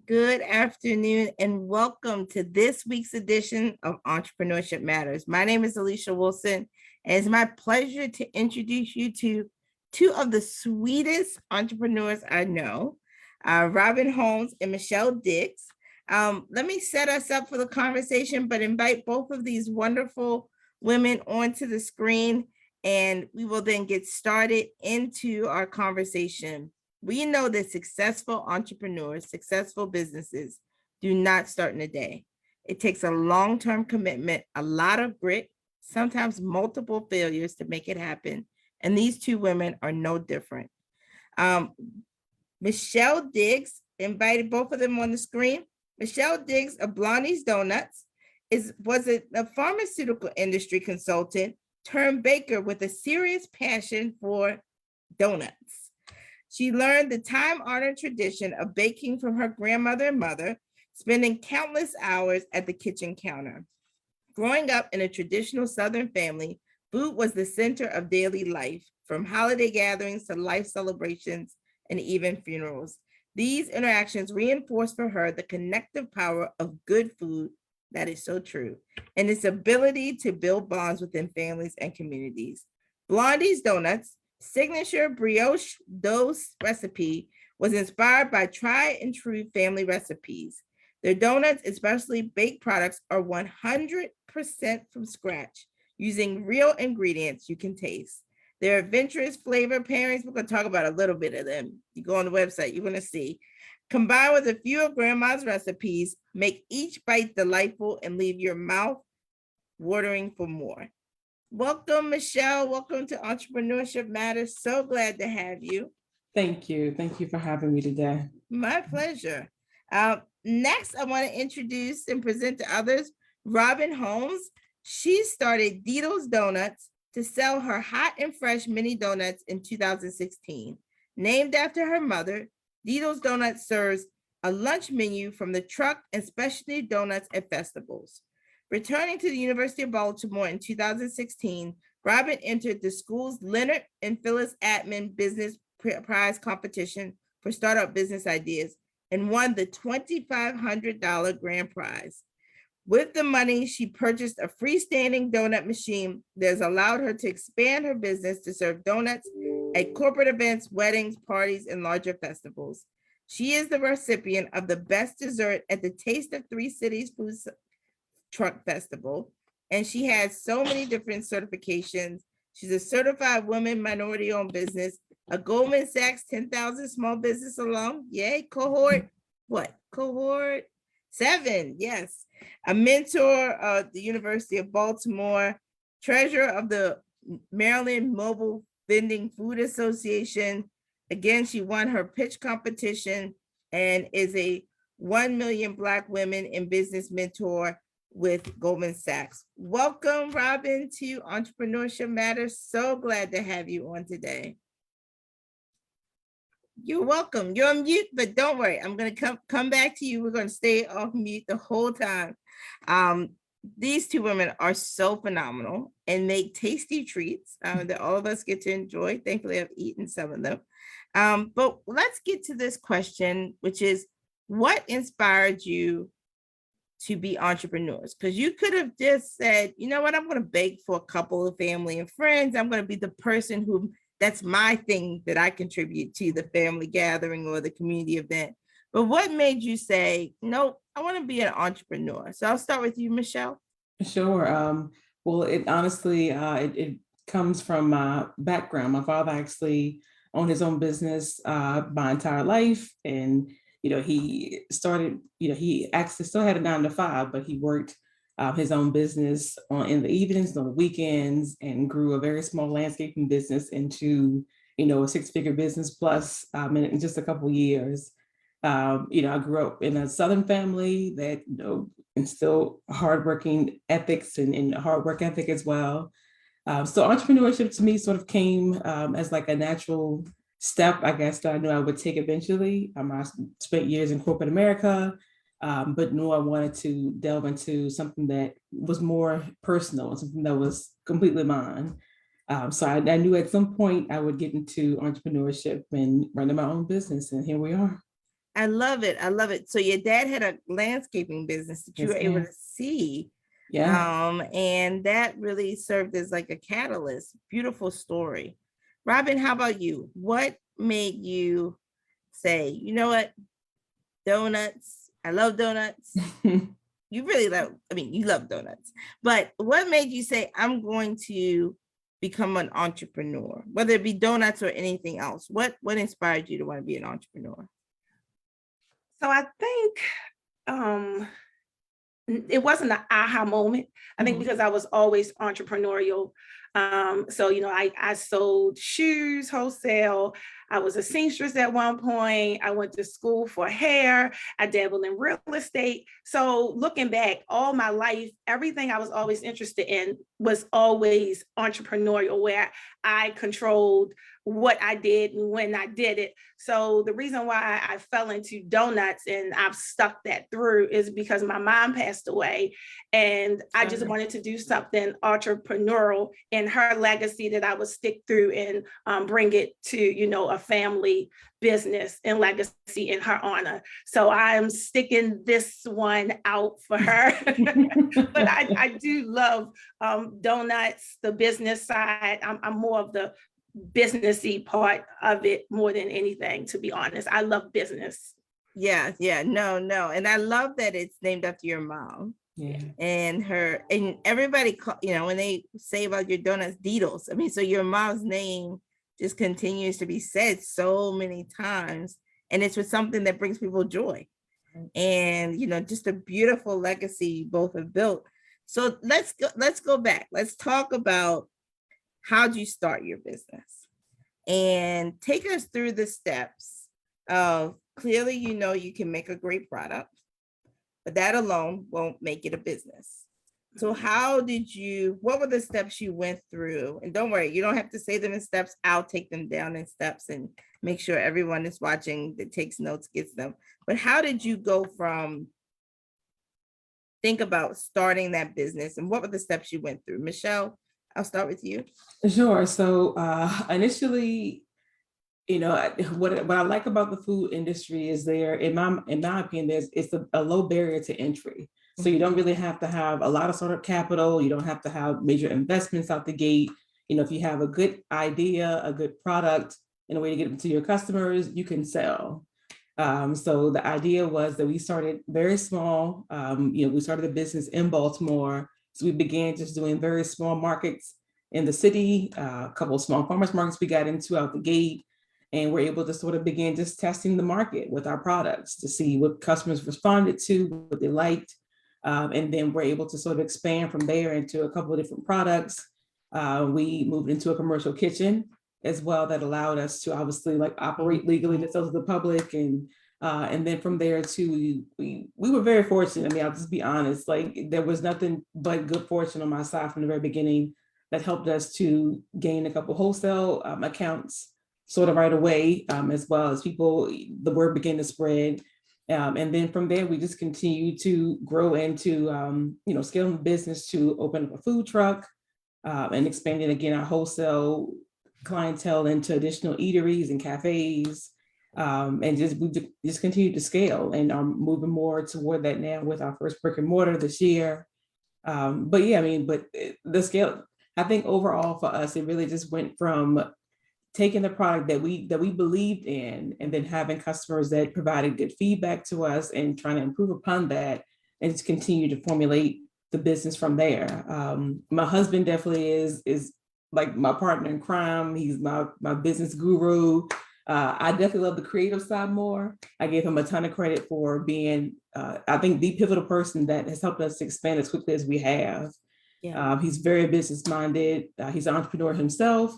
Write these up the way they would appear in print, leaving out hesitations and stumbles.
Good afternoon and welcome to this week's edition of Entrepreneurship Matters. My name is Alicia Wilson, and it's my pleasure to introduce you to two of the sweetest entrepreneurs I know, Robin Holmes and Michelle Diggs. Let me set us up for the conversation, but invite both of these wonderful women onto the screen, and we will then get started into our conversation. We know that successful entrepreneurs, successful businesses do not start in a day. It takes a long-term commitment, a lot of grit, sometimes multiple failures to make it happen. And these two women are no different. Michelle Diggs, invited both of them on the screen. Michelle Diggs of Blondie's Donuts was a pharmaceutical industry consultant turned baker with a serious passion for donuts. She learned the time-honored tradition of baking from her grandmother and mother, spending countless hours at the kitchen counter. Growing up in a traditional Southern family, food was the center of daily life, from holiday gatherings to life celebrations and even funerals. These interactions reinforced for her the connective power of good food, that is so true, and its ability to build bonds within families and communities. Blondie's Donuts signature brioche dough recipe was inspired by tried and true family recipes. Their donuts, especially baked products, are 100% from scratch, using real ingredients you can taste. Their adventurous flavor pairings, we're going to talk about a little bit of them. You go on the website, you're going to see. Combined with a few of grandma's recipes, make each bite delightful and leave your mouth watering for more. Welcome, Michelle. Welcome to Entrepreneurship Matters. So glad to have you. Thank you. Thank you for having me today. My pleasure. Next, I want to introduce and present to others Robin Holmes. She started Dito's Donuts to sell her hot and fresh mini donuts in 2016. Named after her mother, Dito's Donuts serves a lunch menu from the truck and specialty donuts at festivals. Returning to the University of Baltimore in 2016, Robin entered the school's Leonard and Phyllis Atman Business Prize competition for startup business ideas and won the $2,500 grand prize. With the money, she purchased a freestanding donut machine that has allowed her to expand her business to serve donuts at corporate events, weddings, parties, and larger festivals. She is the recipient of the best dessert at the Taste of Three Cities Food Truck Festival, and she has so many different certifications. She's a certified woman minority-owned business, a Goldman Sachs 10,000 small business alum, yay, cohort 7, yes, a mentor of the University of Baltimore, treasurer of the Maryland Mobile Vending Food Association. Again, she won her pitch competition and is a 1 million Black women in business mentor with Goldman Sachs. Welcome, Robin, to Entrepreneurship Matters. So glad to have you on today. You're welcome. You're on mute, but don't worry. I'm going to come back to you. We're going to stay off mute the whole time. These two women are so phenomenal and make tasty treats that all of us get to enjoy. Thankfully, I've eaten some of them. But let's get to this question, which is, what inspired you to be entrepreneurs? Because you could have just said, you know what, I'm going to bake for a couple of family and friends. I'm going to be the person who, that's my thing that I contribute to the family gathering or the community event. But what made you say, nope, I want to be an entrepreneur? So I'll start with you, Michelle. Sure. Well, it honestly, it comes from my background. My father actually owned his own business my entire life. And he started, he actually still had a 9-to-5, but he worked his own business in the evenings, on the weekends, and grew a very small landscaping business into, a 6-figure business plus in just a couple of years. I grew up in a Southern family that, instilled hardworking ethics and hard work ethic as well. So entrepreneurship to me sort of came as like a natural step, I guess, that I knew I would take eventually. I spent years in corporate America, but knew I wanted to delve into something that was more personal, something that was completely mine. So I knew at some point I would get into entrepreneurship and running my own business, and here we are. I love it. I love it. So your dad had a landscaping business that you Yes, were able ma'am. to see. Yeah. And that really served as like a catalyst. Beautiful story. Robin, how about you? What made you say, you know what? Donuts. I love donuts. You really love, I mean, you love donuts, but what made you say, I'm going to become an entrepreneur, whether it be donuts or anything else? What inspired you to want to be an entrepreneur? So I think it wasn't an aha moment. I think because I was always entrepreneurial. So, you know, I sold shoes wholesale. I was a seamstress at one point. I went to school for hair. I dabbled in real estate. So looking back, all my life, everything I was always interested in was always entrepreneurial, where I controlled what I did and when I did it. So the reason why I fell into donuts and I've stuck that through is because my mom passed away, and I just wanted to do something entrepreneurial in her legacy that I would stick through and bring it to, you know, a family business and legacy in her honor. So I'm sticking this one out for her. But I do love donuts, the business side. I'm more of the businessy part of it more than anything, to be honest. I love business. Yeah, no. And I love that it's named after your mom. Yeah. And her, and everybody, you know, when they say about your donuts, Deedles. I mean, so your mom's name just continues to be said so many times. And it's with something that brings people joy. And, you know, just a beautiful legacy you both have built. So let's go back. Let's talk about, how'd you start your business? And take us through the steps of, clearly, you know, you can make a great product, but that alone won't make it a business. So what were the steps you went through? And don't worry, you don't have to say them in steps. I'll take them down in steps and make sure everyone is watching that takes notes gets them. But how did you go from think about starting that business, and what were the steps you went through? Michelle, I'll start with you. Sure. So initially, you know, what I like about the food industry is in my opinion, it's a low barrier to entry. So you don't really have to have a lot of sort of capital. You don't have to have major investments out the gate. You know, if you have a good idea, a good product, and a way to get them to your customers, you can sell. So the idea was that we started very small. You know, we started the business in Baltimore. So we began just doing very small markets in the city, a couple of small farmers markets we got into out the gate. And we're able to sort of begin just testing the market with our products to see what customers responded to, what they liked. And then we're able to sort of expand from there into a couple of different products. We moved into a commercial kitchen as well that allowed us to obviously like operate legally to sell to the public. And then from there too, we were very fortunate. I mean, I'll just be honest, like there was nothing but good fortune on my side from the very beginning that helped us to gain a couple wholesale accounts sort of right away, as well as the word began to spread. And then from there, we just continue to grow into, you know, scaling the business to open up a food truck and expanding again our wholesale clientele into additional eateries and cafes. And we just continue to scale and are moving more toward that now with our first brick and mortar this year. But yeah, I mean, the scale, I think overall for us, it really just went from taking the product that we believed in and then having customers that provided good feedback to us and trying to improve upon that and just continue to formulate the business from there. My husband definitely is like my partner in crime. He's my business guru. I definitely love the creative side more. I gave him a ton of credit for being, I think, the pivotal person that has helped us to expand as quickly as we have. Yeah. He's very business minded. He's an entrepreneur himself.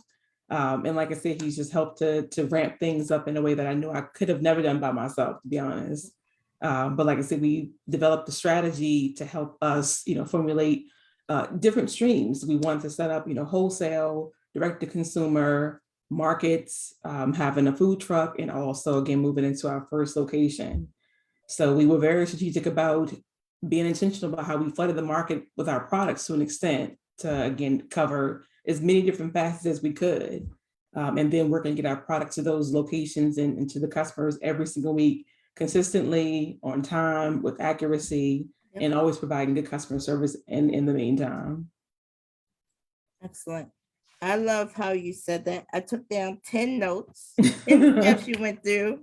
And like I said, he's just helped to ramp things up in a way that I knew I could have never done by myself, to be honest. But like I said, we developed a strategy to help us, you know, formulate different streams. We wanted to set up, you know, wholesale, direct to consumer, markets, having a food truck, and also again moving into our first location. So we were very strategic about being intentional about how we flooded the market with our products to an extent to again cover as many different facets as we could. And then we're going to get our products to those locations and to the customers every single week consistently, on time, with accuracy, Yep. and always providing good customer service in the meantime. Excellent. I love how you said that. I took down 10 notes, 10 steps you went through.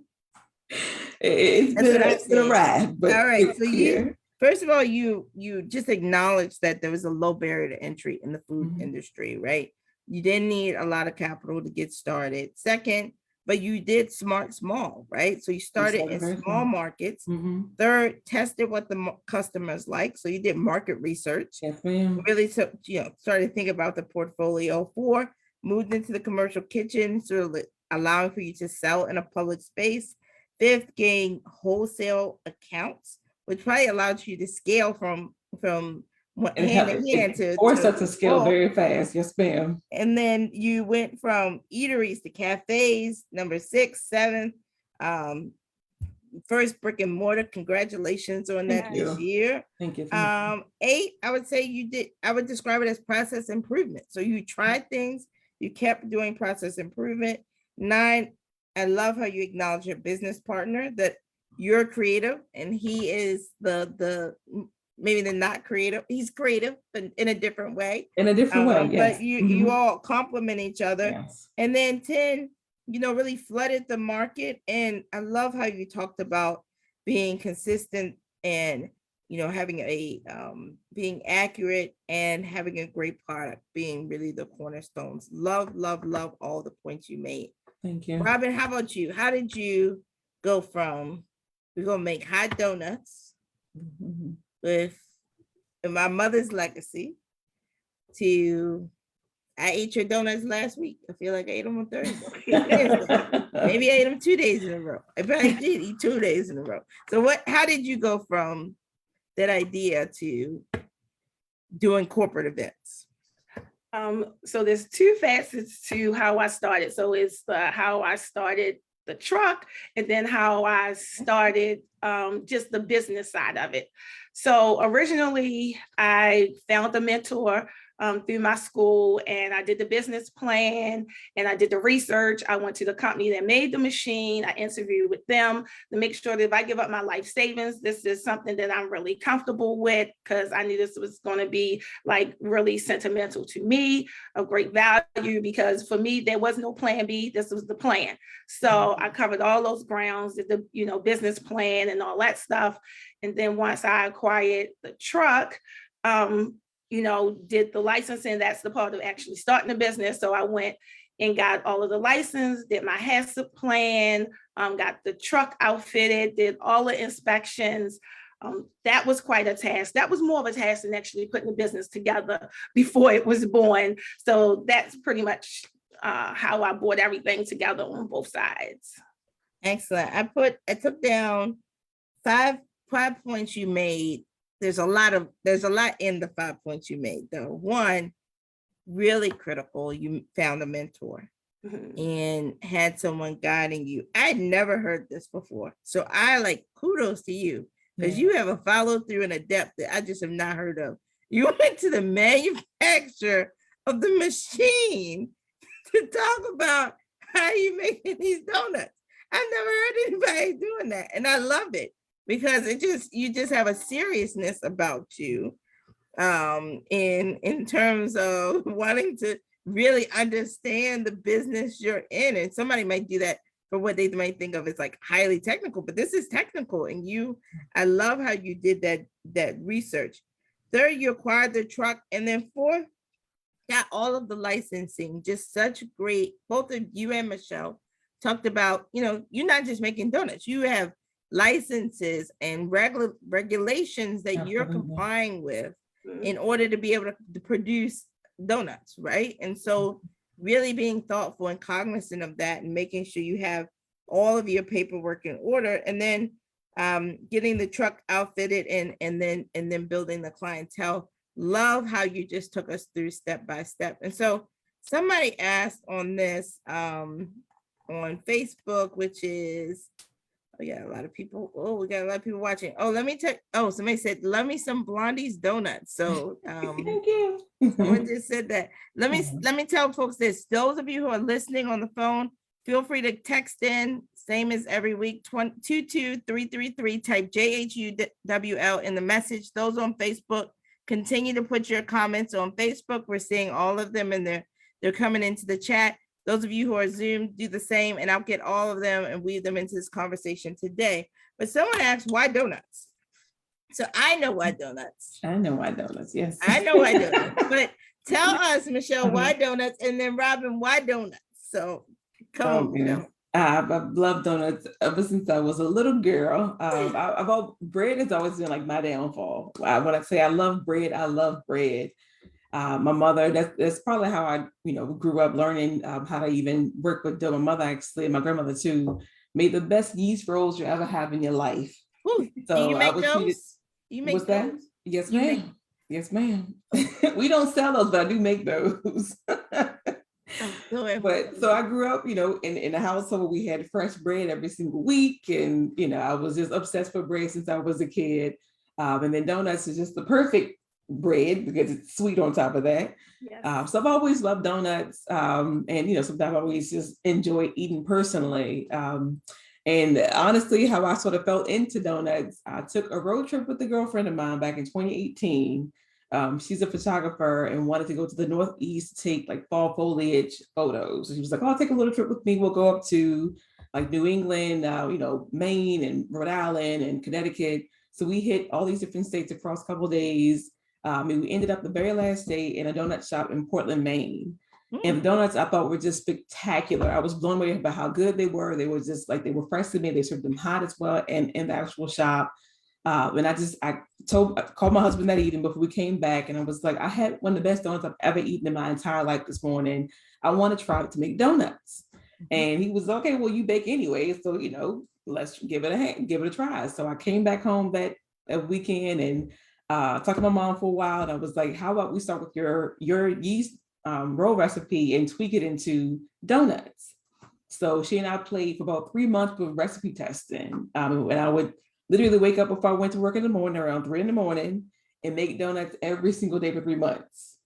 It's That's what I been a said. ride, but All right. it's So clear. first of all, you just acknowledged that there was a low barrier to entry in the food Mhm. industry, right? You didn't need a lot of capital to get started. Second, but you did smart small, right? So you started in very small small. markets. Mhm. Third, tested what the customers like. So you did market research. Yes, ma'am. Really started to think about the portfolio. 4, moved into the commercial kitchen, sort of allowing for you to sell in a public space. 5th, gain wholesale accounts, which probably allowed you to scale from hand to hand to forced us to scale full. very fast. Yes, ma'am. And then you went from eateries to cafes. Number 6, 7th, first brick and mortar. Congratulations on that Thank this you. year. Thank you. 8, I would say I would describe it as process improvement. So you tried things, you kept doing process improvement. 9, I love how you acknowledge your business partner, that you're creative and he is the maybe the not creative. He's creative, but in a different way. In a different way, yes. But you all complement each other. Yes. And then 10, really flooded the market. And I love how you talked about being consistent and having a being accurate and having a great product being really the cornerstones. Love all the points you made. Thank you. Robin, how about you? How did you go from we're gonna make hot donuts Mhm. with my mother's legacy to I ate your donuts last week. I feel like I ate them on Thursday. Maybe I ate them 2 days in a row. I probably did eat 2 days in a row. So how did you go from that idea to doing corporate events? So there's 2 facets to how I started. So it's how I started the truck and then how I started just the business side of it. So originally I found a mentor through my school, and I did the business plan and I did the research. I went to the company that made the machine. I interviewed with them to make sure that if I give up my life savings, this is something that I'm really comfortable with, because I knew this was going to be like really sentimental to me, of great value, because for me, there was no plan B. This was the plan. So I covered all those grounds, did the business plan and all that stuff. And then once I acquired the truck, did the licensing. That's the part of actually starting the business. So I went and got all of the license, did my HACCP plan, got the truck outfitted, did all the inspections. That was quite a task. That was more of a task than actually putting the business together before it was born. So that's pretty much how I brought everything together on both sides. Excellent. I took down five points you made. There's a lot in the 5 points you made though. 1, really critical, you found a mentor and had someone guiding you. I'd never heard this before. So I kudos to you, because you have a follow through and a depth that I just have not heard of. You went to the manufacturer of the machine to talk about how you making these donuts. I've never heard anybody doing that. And I love it, because you just have a seriousness about you in terms of wanting to really understand the business you're in. And somebody might do that for what they might think of as like highly technical, but this is technical. And I love how you did that research. 3rd, you acquired the truck. And then 4th, got all of the licensing. Just such great, both of you and Michelle talked about, you're not just making donuts, you have licenses and regulations that you're complying with in order to be able to produce donuts, right? And so really being thoughtful and cognizant of that and making sure you have all of your paperwork in order, and then getting the truck outfitted and then building the clientele. Love how you just took us through step by step. And so somebody asked on this on Facebook, which is, we got a lot of people. We got a lot of people watching. Somebody said, love me some Blondie's donuts. So thank you. someone just said that. Let me tell folks this. Those of you who are listening on the phone, Feel free to text in, same as every week, 22333, type JHUWL in the message. Those on Facebook, continue to put your comments on Facebook. We're seeing all of them, and they're coming into the chat. Those of you who are Zoom, do the same, and I'll get all of them and weave them into this conversation today. But someone asked, why donuts? So I know why donuts. I know why donuts, yes. I know why donuts. But tell us, Michelle, why donuts? And then Robin, why donuts? So come on. I've loved donuts ever since I was a little girl. Bread has always been like my downfall. When I say I love bread, I love bread. My mother, that's probably how I, grew up learning how to even work with dough. My mother actually, and my grandmother too, made the best yeast rolls you ever have in your life. Ooh, so do you make those? You make what's those? That? Yes, ma'am. Yes, ma'am. We don't sell those, but I do make those. But so I grew up, in a household where we had fresh bread every single week. And, I was just obsessed with bread since I was a kid. And then donuts is just the perfect bread because it's sweet on top of that. Yes. So I've always loved donuts. And, sometimes I always just enjoy eating personally. And honestly, how I sort of fell into donuts, I took a road trip with a girlfriend of mine back in 2018. She's a photographer and wanted to go to the Northeast to take like fall foliage photos. So she was like, "Oh, take a little trip with me. We'll go up to like New England, Maine and Rhode Island and Connecticut." So we hit all these different states across a couple of days. And we ended up the very last day in a donut shop in Portland, Maine. And the donuts I thought were just spectacular. I was blown away by how good they were. They were just like, they were fresh to me. They served them hot as well and in the actual shop. And I called my husband that evening before we came back. And I was like, I had one of the best donuts I've ever eaten in my entire life this morning. I want to try to make donuts. And he was okay, well, you bake anyway. So, let's give it a try. So I came back home that weekend and talked to my mom for a while. And I was like, how about we start with your yeast roll recipe and tweak it into donuts. So she and I played for about 3 months with recipe testing. And I would literally wake up before I went to work in the morning around 3 a.m. and make donuts every single day for 3 months.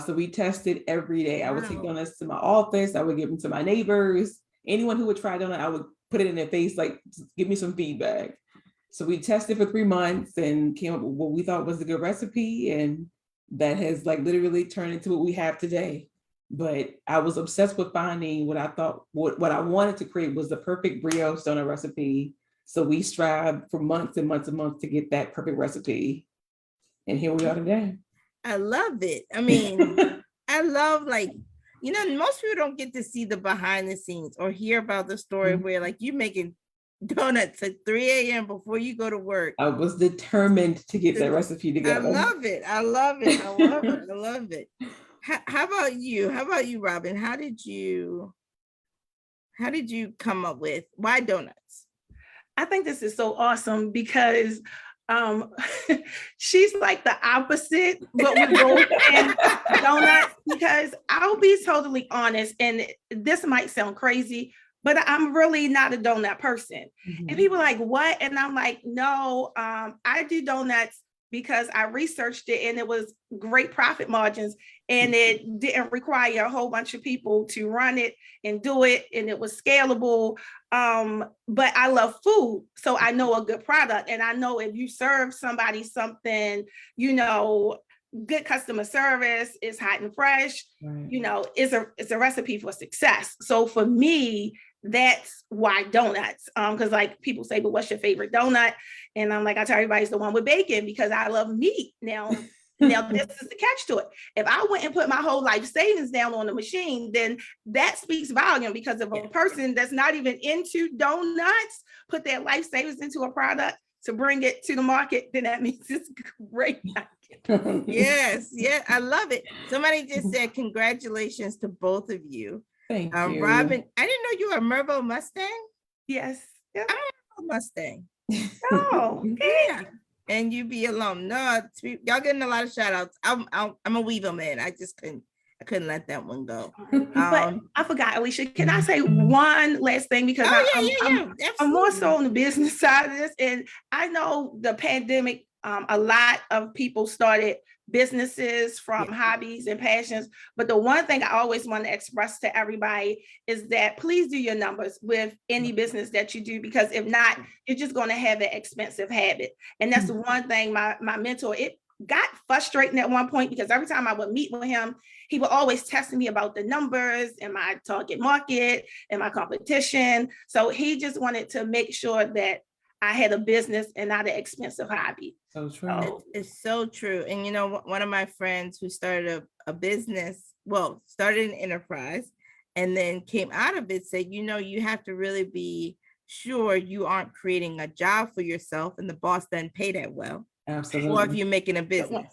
So we tested every day. I would take donuts to my office. I would give them to my neighbors. Anyone who would try a donut, I would put it in their face, like, give me some feedback. So we tested for 3 months and came up with what we thought was a good recipe. And that has like literally turned into what we have today. But I was obsessed with finding what I thought, what I wanted to create was the perfect brioche donut recipe. So we strived for months and months and months to get that perfect recipe. And here we are today. I love it. I mean, I love most people don't get to see the behind the scenes or hear about the story where like you making donuts at 3 a.m. before you go to work. I was determined to get that recipe together. I love it. I love it. How about you, Robin? How did you come up with why donuts? I think this is so awesome because she's like the opposite, but we're both in donuts, because I'll be totally honest, and this might sound crazy, but I'm really not a donut person. Mm-hmm. And people are like, what? And I'm like, no, I do donuts because I researched it and it was great profit margins and it didn't require a whole bunch of people to run it and do it. And it was scalable. But I love food. So I know a good product. And I know if you serve somebody something, good customer service, is hot and fresh, right. It's a recipe for success. So for me, that's why donuts. Because like people say, but what's your favorite donut? And I'm like, I tell everybody it's the one with bacon because I love meat. Now this is the catch to it. If I went and put my whole life savings down on the machine, then that speaks volume, because if a person that's not even into donuts put their life savings into a product to bring it to the market, then that means it's great. Yes, I love it. Somebody just said congratulations to both of you. Thank you. Robin, I didn't know you were a Mervo Mustang. Yes. I'm a Mustang. Oh, yeah. And you be alone. No, y'all getting a lot of shout outs. I'm gonna weave them in. I couldn't let that one go. But I forgot, Alicia, can I say one last thing? Because I'm more so on the business side of this. And I know the pandemic A lot of people started businesses from hobbies and passions. But the one thing I always want to express to everybody is that please do your numbers with any business that you do, because if not, you're just going to have an expensive habit. And that's the one thing my mentor, it got frustrating at one point, because every time I would meet with him, he would always test me about the numbers and my target market and my competition. So he just wanted to make sure that I had a business and not an expensive hobby. So true. It's so true. And you know, one of my friends who started a business, well, started an enterprise and then came out of it, said, you know, you have to really be sure you aren't creating a job for yourself and the boss doesn't pay that well. Absolutely. Or if you're making a business.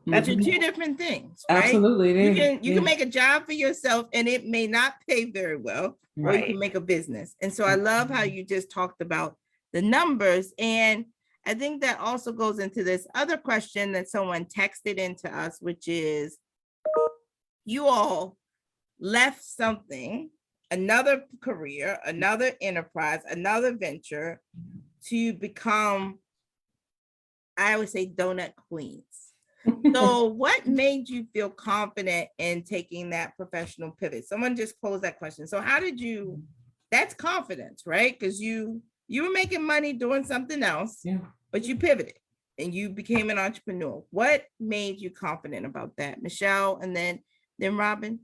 That's two different things, right? Absolutely. You can make a job for yourself and it may not pay very well, or you can make a business. And so I love how you just talked about the numbers. And I think that also goes into this other question that someone texted into us, which is, you all left something, another career, another enterprise, another venture to become, I would say, donut queens. So what made you feel confident in taking that professional pivot? Someone just posed that question. So how did you, that's confidence, right? Because you were making money doing something else, but you pivoted and you became an entrepreneur. What made you confident about that? Michelle, and then Robin?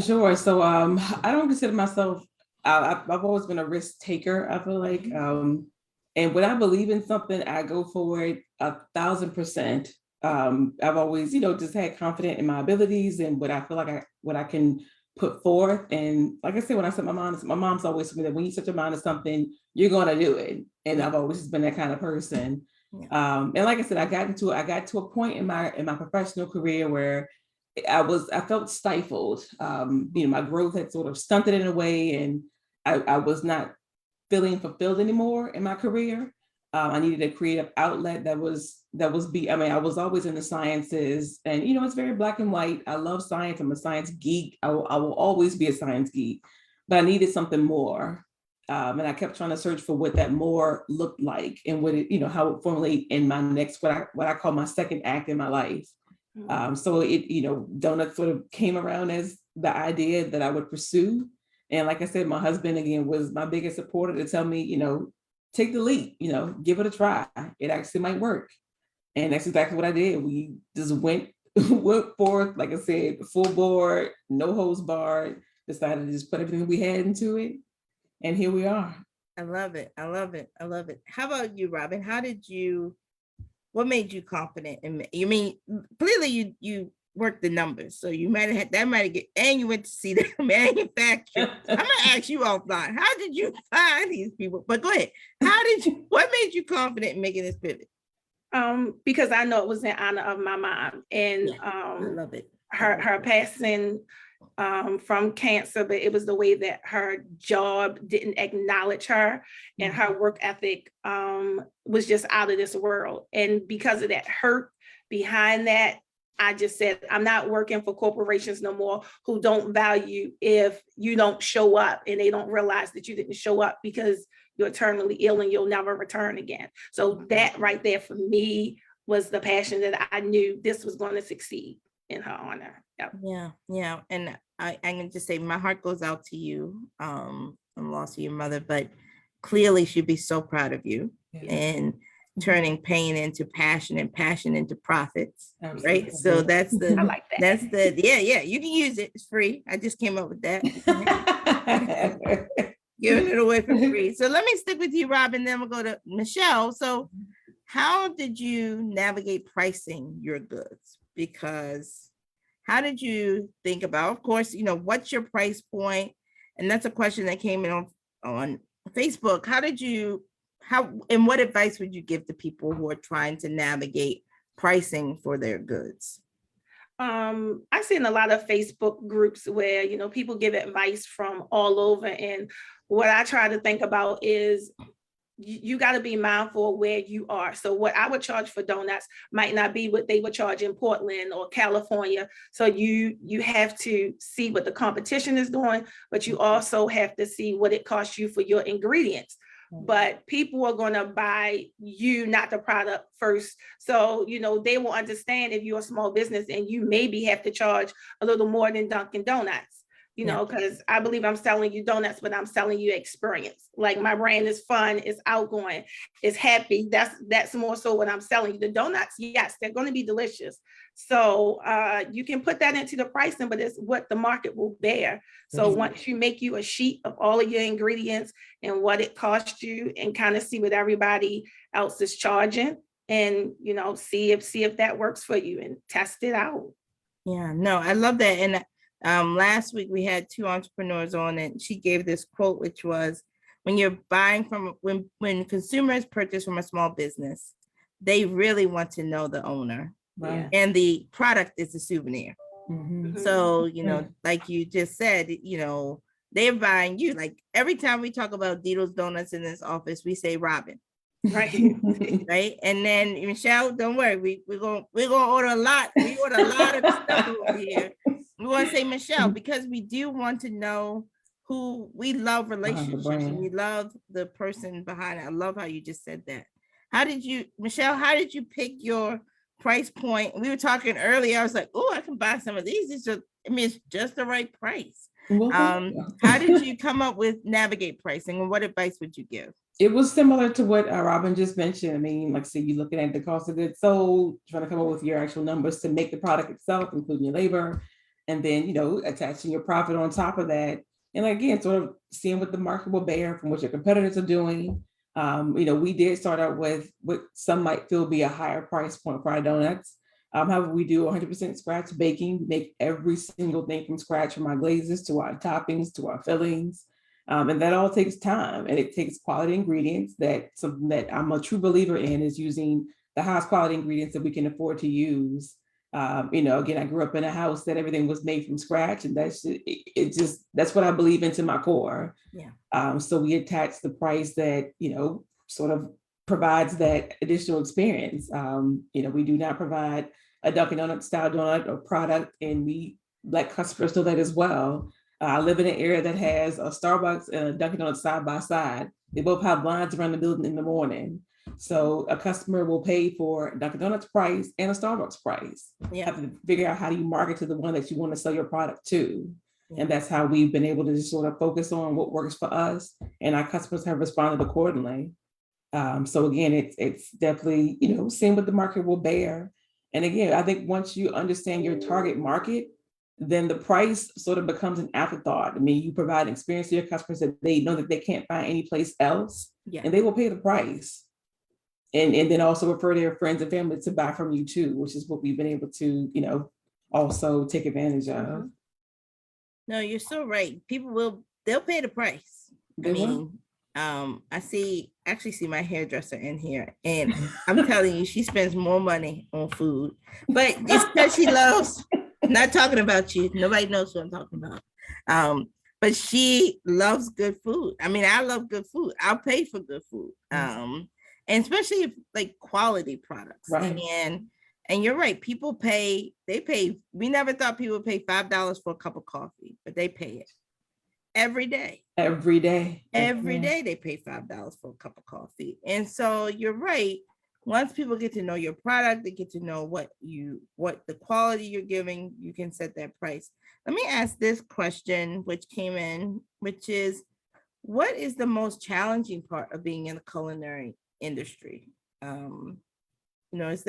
Sure. So I don't consider myself, I've always been a risk taker, I feel like. And when I believe in something, I go for it 1,000%. I've always, just had confidence in my abilities and what I feel like what I can put forth. And like I said, when I said my mom's always told me that when you set your mind to something, you're going to do it. And I've always been that kind of person. And like I said, I got to a point in my professional career where I felt stifled. My growth had sort of stunted in a way, and I was not feeling fulfilled anymore in my career. I needed a creative outlet I was always in the sciences, and it's very black and white. I love science. I'm a science geek. I will always be a science geek, but I needed something more. And I kept trying to search for what that more looked like and what it, how it formulate in my next, what I call my second act in my life. So it, donut sort of came around as the idea that I would pursue. And like I said, my husband, again, was my biggest supporter to tell me, take the leap, give it a try. It actually might work. And that's exactly what I did. We just went forth, like I said, full board, no holds barred, decided to just put everything we had into it. And here we are. I love it. I love it. I love it. How about you, Robin? What made you confident? And clearly you worked the numbers. So you might have and you went to see the manufacturer. I'm gonna ask you offline. How did you find these people? But go ahead. What made you confident in making this pivot? Because I know it was in honor of my mom, and I love it. Her passing from cancer, but it was the way that her job didn't acknowledge her, and her work ethic was just out of this world. And because of that hurt behind that, I just said, I'm not working for corporations no more who don't value if you don't show up, and they don't realize that you didn't show up because you're terminally ill and you'll never return again. So that right there for me was the passion that I knew this was going to succeed in her honor. Yep. Yeah. And I can just say my heart goes out to you. I'm lost to your mother, but clearly she'd be so proud of you and turning pain into passion and passion into profits. Absolutely. Right. So that's the I like that. That's the you can use it. It's free. I just came up with that. Giving it away for free. So let me stick with you, Robin, then we'll go to Michelle. So how did you navigate pricing your goods? Because how did you think about, of course, what's your price point? And that's a question that came in on Facebook. And what advice would you give to people who are trying to navigate pricing for their goods? I've seen a lot of Facebook groups where, people give advice from all over. And what I try to think about is you got to be mindful of where you are. So what I would charge for donuts might not be what they would charge in Portland or California. So you have to see what the competition is doing, but you also have to see what it costs you for your ingredients. but people are going to buy you, not the product first. So, they will understand if you're a small business and you maybe have to charge a little more than Dunkin' Donuts, because I believe I'm selling you donuts, but I'm selling you experience. Like my brand is fun, it's outgoing, it's happy. That's more so what I'm selling you. The donuts, yes, they're going to be delicious. So you can put that into the pricing, but it's what the market will bear. So once you make you a sheet of all of your ingredients and what it costs you, and kind of see what everybody else is charging, and see if that works for you and test it out. Yeah, no, I love that. And last week we had two entrepreneurs on, and she gave this quote, which was, when you're buying from, when consumers purchase from a small business, they really want to know the owner. Right. And the product is a souvenir. Mhm. So, like you just said, they're buying you. Like every time we talk about Dito's Donuts in this office, we say Robin. Right. Right. And then Michelle, don't worry, we're gonna order a lot. We order a lot of stuff over here. We want to say Michelle because we do want to know who we love relationships and we love the person behind it. I love how you just said that. Michelle, how did you pick your price point? We were talking earlier. I was like, oh, I can buy some of these. It's just the right price. How did you come up with navigate pricing, and what advice would you give? It was similar to what Robin just mentioned. I mean, like I said, you're looking at the cost of goods sold, trying to come up with your actual numbers to make the product itself, including your labor, and then, attaching your profit on top of that. And again, sort of seeing what the market will bear from what your competitors are doing. We did start out with what some might feel be a higher price point for our donuts. However, we do 100% scratch baking, make every single thing from scratch, from our glazes to our toppings to our fillings. And that all takes time, and it takes quality ingredients. Something that I'm a true believer in is using the highest quality ingredients that we can afford to use. Again, I grew up in a house that everything was made from scratch, and that's what I believe into my core. Yeah. So we attach the price that, sort of provides that additional experience. We do not provide a Dunkin' Donuts style donut or product, and we let customers know that as well. I live in an area that has a Starbucks and a Dunkin' Donuts side by side. They both have lines around the building in the morning. So a customer will pay for a Dunkin' Donuts price and a Starbucks price. You have to figure out how do you market to the one that you want to sell your product to. Yeah. And that's how we've been able to just sort of focus on what works for us, and our customers have responded accordingly. So again, it's definitely, seeing what the market will bear. And again, I think once you understand your target market, then the price sort of becomes an afterthought. I mean, you provide an experience to your customers that they know that they can't find anyplace else, and they will pay the price. And then also refer their friends and family to buy from you too, which is what we've been able to, also take advantage of. No, you're so right. They'll pay the price. I actually see my hairdresser in here, and I'm telling you, she spends more money on food, but it's because she loves, not talking about you. Nobody knows what I'm talking about. But she loves good food. I mean, I love good food. I'll pay for good food. And especially if like quality products. Right. And you're right. They pay. We never thought people would pay $5 for a cup of coffee, but they pay it every day. Every day they pay $5 for a cup of coffee. And so you're right. Once people get to know your product, they get to know what the quality you're giving, you can set that price. Let me ask this question, which came in, which is, what is the most challenging part of being in the culinary industry? Is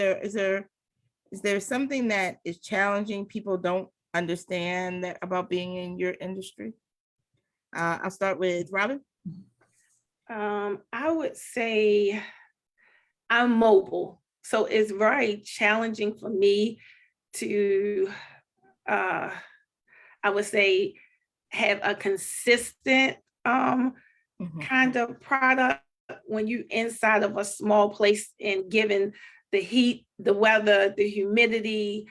there something that is challenging people don't understand that about being in your industry? I'll start with Robin. I would say I'm mobile, so it's very challenging for me to, I would say, have a consistent kind of product when you inside of a small place, and given the heat, the weather, the humidity,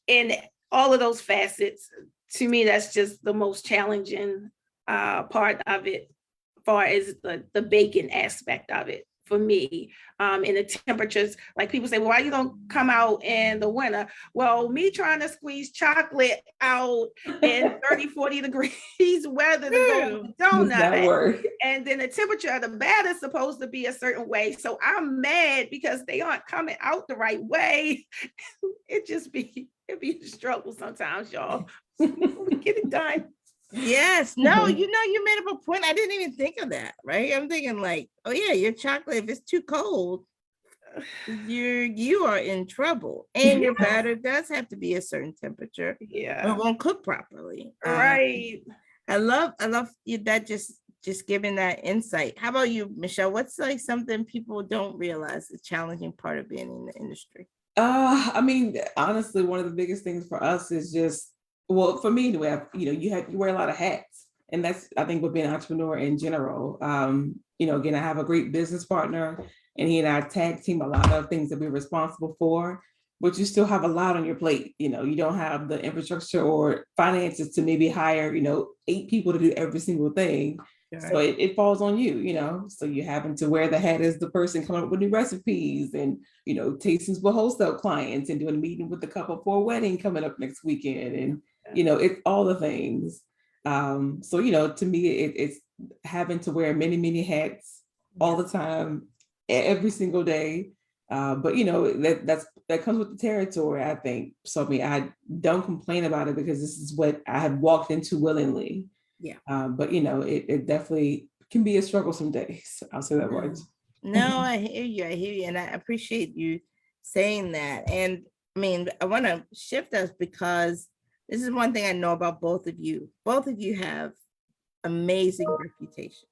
and all of those facets. To me, that's just the most challenging part of it, as far as the baking aspect of it. for me. In the temperatures, like people say, well, why you don't come out in the winter? Well, me trying to squeeze chocolate out in 30, 40 degrees weather to go True. with a Does not donut. work. And then the temperature of the batter is supposed to be a certain way. So I'm mad because they aren't coming out the right way. It'd be a struggle sometimes, y'all. We get it done. Yes, no, you made up a point. I didn't even think of that, right? I'm thinking like, oh yeah, your chocolate, if it's too cold, you are in trouble. And your batter does have to be a certain temperature, or Yeah. it won't cook properly. Right. I love you that just giving that insight. How about you, Michelle? What's like something people don't realize the challenging part of being in the industry? I mean, honestly, one of the biggest things for us is just, well, for me, anyway, you wear a lot of hats, and that's, I think, with being an entrepreneur in general. Again, I have a great business partner, and he and I tag team a lot of things that we're responsible for, but you still have a lot on your plate. You don't have the infrastructure or finances to maybe hire, 8 people to do every single thing. So it falls on you, so you're having to wear the hat as the person coming up with new recipes and, tastings with wholesale clients and doing a meeting with the couple for a wedding coming up next weekend. And, it's all the things. To me, it's having to wear many, many hats all the time, every single day. But that comes with the territory, I think. So I don't complain about it because this is what I have walked into willingly. Yeah. But it definitely can be a struggle some days. I'll say that much. No, I hear you, and I appreciate you saying that. And I mean, I want to shift us because this is one thing I know about both of you. Both of you have amazing reputations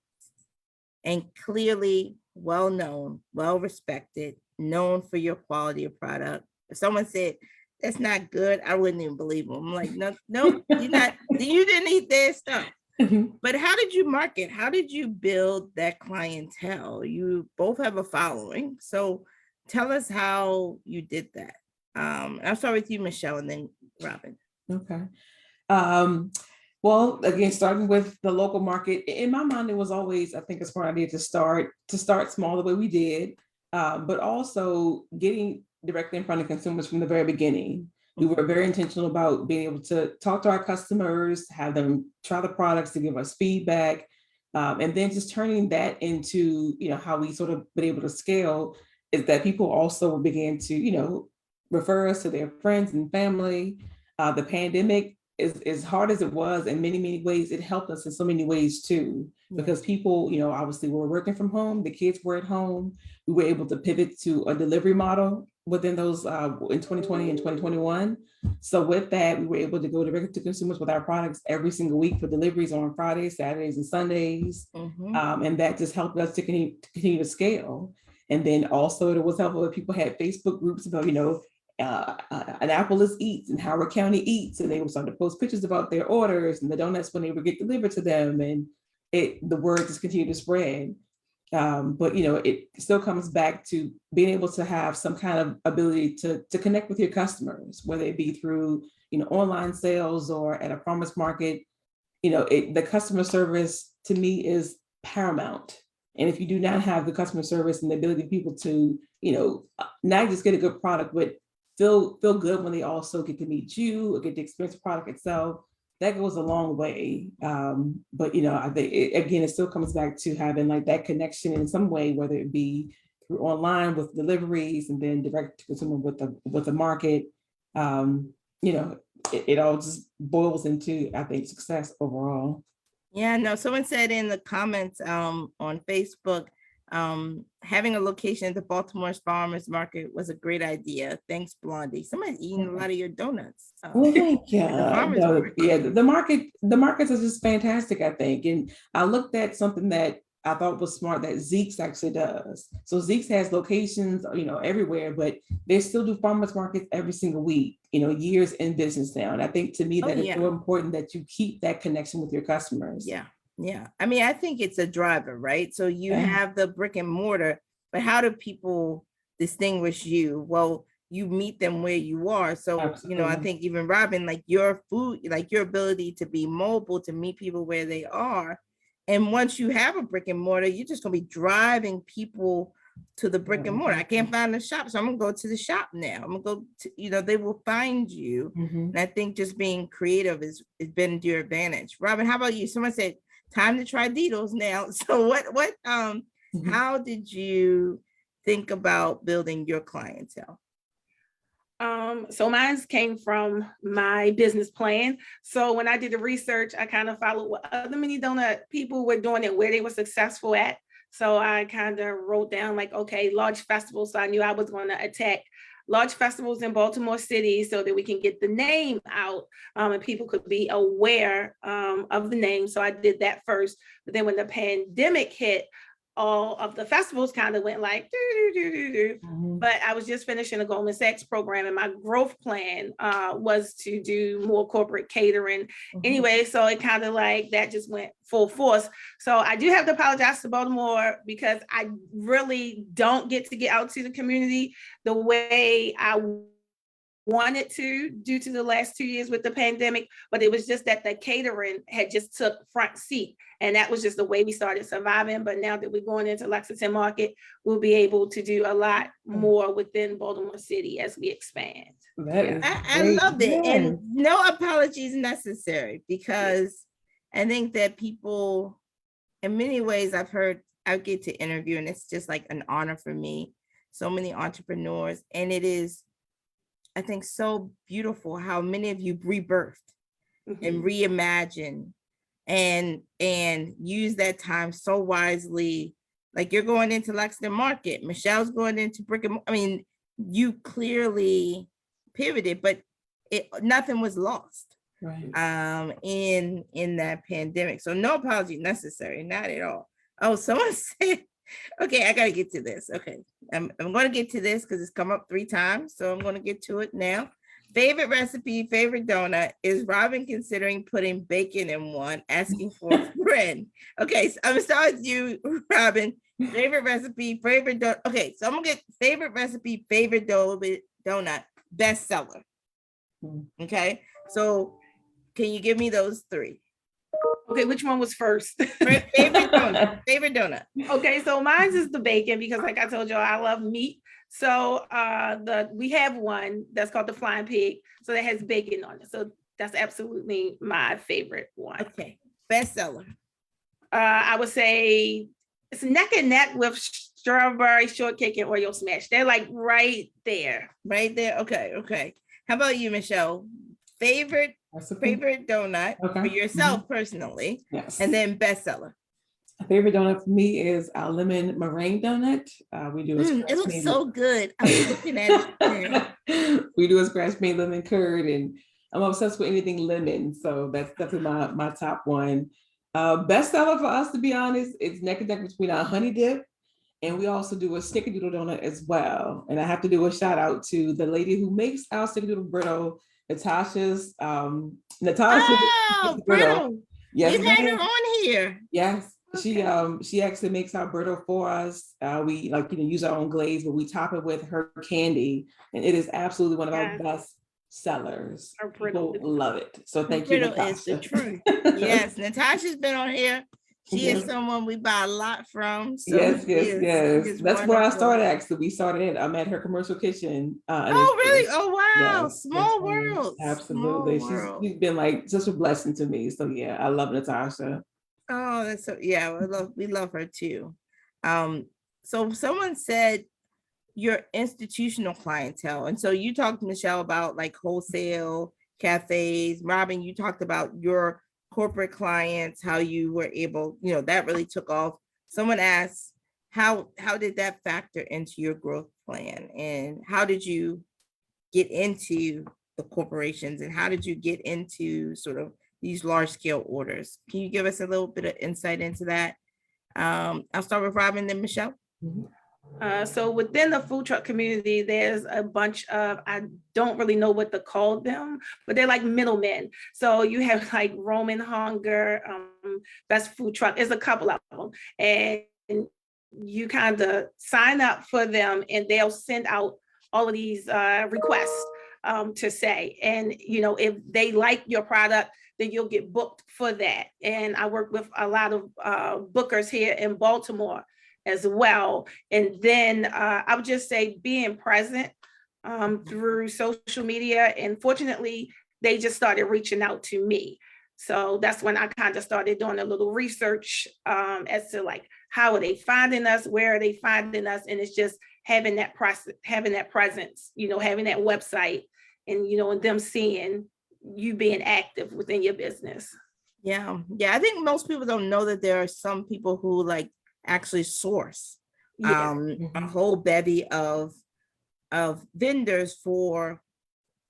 and clearly well known, well respected, known for your quality of product. If someone said that's not good, I wouldn't even believe them. I'm like, no, you're not. You didn't eat their stuff. But how did you market? How did you build that clientele? You both have a following. So tell us how you did that. I'll start with you, Michelle, and then Robin. Okay. Well, again, starting with the local market, in my mind, it was always, I think, a smart idea to start small the way we did, but also getting directly in front of consumers from the very beginning. We were very intentional about being able to talk to our customers, have them try the products to give us feedback, and then just turning that into, how we sort of been able to scale is that people also began to, refer us to their friends and family. The pandemic, as hard as it was, in many, many ways, it helped us in so many ways too, because people, obviously were working from home, the kids were at home. We were able to pivot to a delivery model within those in 2020 and 2021. So with that, we were able to go direct to consumers with our products every single week for deliveries on Fridays, Saturdays, and Sundays. And that just helped us to continue to scale. And then also it was helpful that people had Facebook groups about, Annapolis Eats and Howard County Eats, and they would start to post pictures about their orders and the donuts when they would get delivered to them, and the word just continued to spread. But it still comes back to being able to have some kind of ability to connect with your customers, whether it be through online sales or at a farmer's market. The customer service to me is paramount. And if you do not have the customer service and the ability of people to not just get a good product, but feel good when they also get to meet you or get to experience the product itself, that goes a long way. But I think it still comes back to having like that connection in some way, whether it be through online with deliveries and then direct to consumer with the market. It all just boils into, I think, success overall. Yeah, no, someone said in the comments on Facebook, having a location at the Baltimore's Farmers Market was a great idea. Thanks, Blondie. Somebody's eating a lot of your donuts. Well, thank you. The markets are just fantastic, I think. And I looked at something that I thought was smart that Zeke's actually does. So Zeke's has locations, everywhere, but they still do farmers markets every single week, years in business now. And I think to me that it's so important that you keep that connection with your customers. Yeah. Yeah. I mean, I think it's a driver, right? So you have the brick and mortar, but how do people distinguish you? Well, you meet them where you are. So, Absolutely. I think even Robin, like your food, like your ability to be mobile, to meet people where they are. And once you have a brick and mortar, you're just going to be driving people to the brick and mortar. I can't find the shop, so I'm gonna go to the shop now. I'm gonna go to, they will find you. And I think just being creative is been to your advantage. Robin, how about you? Someone said time to try Deedles now. So how did you think about building your clientele? So mine came from my business plan. So when I did the research, I kind of followed what other mini donut people were doing and where they were successful at. So I kind of wrote down like, okay, large festivals. So I knew I was going to attack large festivals in Baltimore City so that we can get the name out and people could be aware of the name. So I did that first. But then when the pandemic hit, all of the festivals kind of went like, but I was just finishing a Goldman Sachs program and my growth plan was to do more corporate catering anyway. So it kind of like that just went full force. So I do have to apologize to Baltimore because I really don't get out to the community the way I wanted to due to the last 2 years with the pandemic, but it was just that the catering had just took front seat. And that was just the way we started surviving. But now that we're going into Lexington Market, we'll be able to do a lot more within Baltimore City as we expand. I loved it. And no apologies necessary, because I think that people, in many ways, I get to interview, and it's just like an honor for me. So many entrepreneurs, and it is, I think, so beautiful how many of you rebirthed and reimagined and use that time so wisely. Like you're going into Lexington Market, Michelle's going into brick and mortar. I mean, you clearly pivoted, but nothing was lost in that pandemic. So no apology necessary, not at all. Oh, someone said, okay, I gotta get to this. Okay, I'm gonna get to this because it's come up 3 times, so I'm gonna get to it now. Favorite recipe, favorite donut. Is Robin considering putting bacon in one? Asking for a friend. Okay, so I'm gonna start with you, Robin. Favorite recipe, favorite donut. Okay, so I'm gonna get favorite recipe, favorite donut, bestseller. Okay, so can you give me those 3? Okay, which one was first? Favorite donut. Okay, so mine is the bacon because, like I told you, I love meat. So we have one that's called the Flying Pig. So that has bacon on it. So that's absolutely my favorite one. Okay, bestseller. I would say it's neck and neck with strawberry shortcake and Oreo smash. They're like right there. Right there. Okay. How about you, Michelle? Favorite donut for yourself personally, and then bestseller. A favorite donut for me is our lemon meringue donut. We do it looks so good. I was looking at it. We do a scratch made lemon curd, and I'm obsessed with anything lemon. So that's definitely my top one. Bestseller for us, to be honest, it's neck and neck between our honey dip, and we also do a snickerdoodle donut as well. And I have to do a shout out to the lady who makes our snickerdoodle brittle, Natasha. Oh, brittle. Yes, we've had her on here. Yes. Okay. She actually makes our brittle for us. We use our own glaze, but we top it with her candy, and it is absolutely one of our best sellers. People love it. So thank you, Natasha. Is the truth. Yes, Natasha's been on here. She is someone we buy a lot from. So yes. That's where I started. Actually, we started. I'm at her commercial kitchen. Oh, really? Oh, wow! Small world. Absolutely. She's been like such a blessing to me. So yeah, I love Natasha. Oh, that's so, yeah, we love her too. So someone said your institutional clientele. And so you talked, Michelle, about like wholesale cafes. Robin, you talked about your corporate clients, how you were able, that really took off. Someone asked, how did that factor into your growth plan? And how did you get into the corporations, and how did you get into sort of these large scale orders? Can you give us a little bit of insight into that? I'll start with Robin, then Michelle. So within the food truck community, there's a bunch of, I don't really know what to call them, but they're like middlemen. So you have like Roman Hunger, Best Food Truck, there's a couple of them. And you kind of sign up for them and they'll send out all of these requests to say, and if they like your product, then you'll get booked for that. And I work with a lot of bookers here in Baltimore as well. And then I would just say being present through social media. And fortunately, they just started reaching out to me. So that's when I kind of started doing a little research as to like, how are they finding us? Where are they finding us? And it's just having that presence, having that website, and, and them seeing you being active within your business. Yeah. I think most people don't know that there are some people who like actually source a whole bevy of vendors for